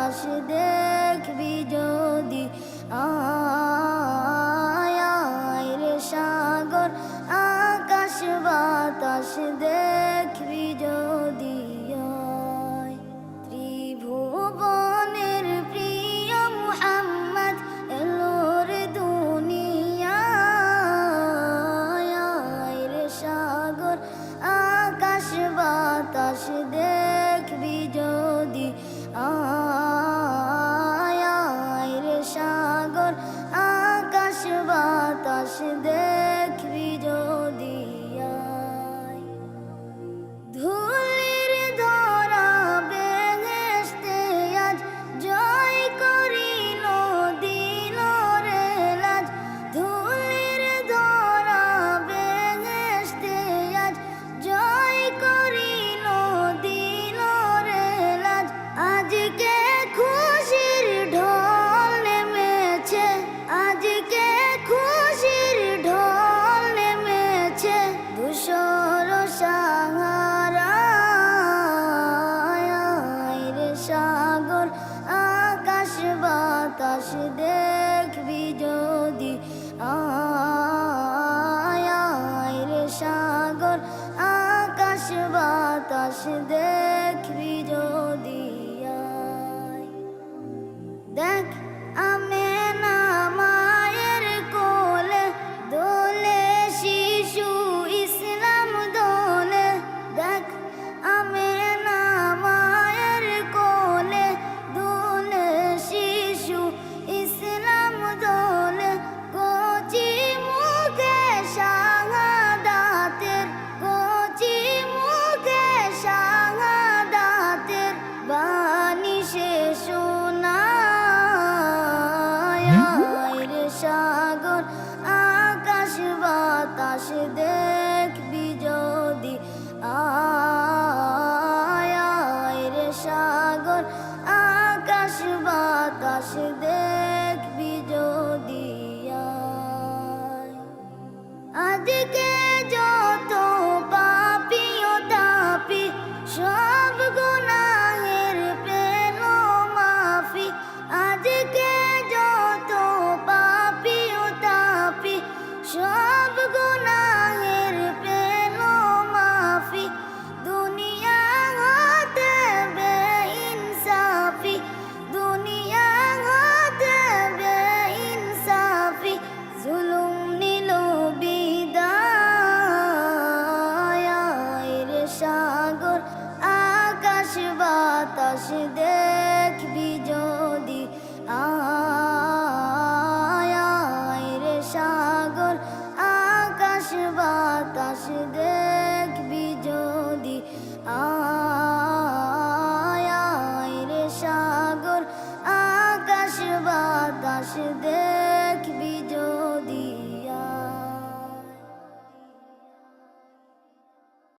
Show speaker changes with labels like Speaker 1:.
Speaker 1: বাতাস দেখবি যদি আয় আয় রে সাগর আকাশ বাতাস দেখবি যদি আয়। ত্রিভুবনের প্রিয় মুহাম্মদ এলো রে দুনিয়ায় আয় রে সাগর আকাশ বাতাস দেখবি যদি আয় আয় রে সাগর আকাশ বাতাস দেখবি যদি আয়। ধুলির ধরা বেহেশতে আজ জয় করিল দিল রে লাজ। ধুলির ধরা বেহেশতে আজ জয় করিল দিল রে লাজ। আজকে খুশির ঢল নেমেছে, আজকে খুশির ঢল নেমেছে ধূসর সাহারায় আয় রে সাগর আকাশ বাতাস দেখবি যদি আয় আয় রে সাগর আকাশ বাতাস দেখবি যদি আয়। দেখ আমেনা মায়ের কোলে দোলে শিশু ইসলাম দোলে। দেখ আমেনা মায়ের কোলে দোলে শিশু ইসলাম দোলে। কচি মুখে শাহাদাতের, কচি মুখে শাহাদাতের বাণী সে শোনায় আয় রে সাগর আকাশ বাতাস দেখবি যদি আয় আয় রে সাগর আকাশ বাতাস দেখবি যদি আয়। আজকে যত পাপী ও তাপী সব গুনাহের পেল মাফি। আজকে যত পাপী ও তাপী সব গুনাহের পেল মাফি। দুনিয়া হতে বেইনসাফি, দুনিয়া হতে বেইনসাফি জুলুম নিল বিদায় আয় রে সাগর আকাশ বাতাস দেখবি যদি আয় আয় রে সাগর আকাশ বাতাস দেখবি যদি আয় আয় রে সাগর আকাশ বাতাস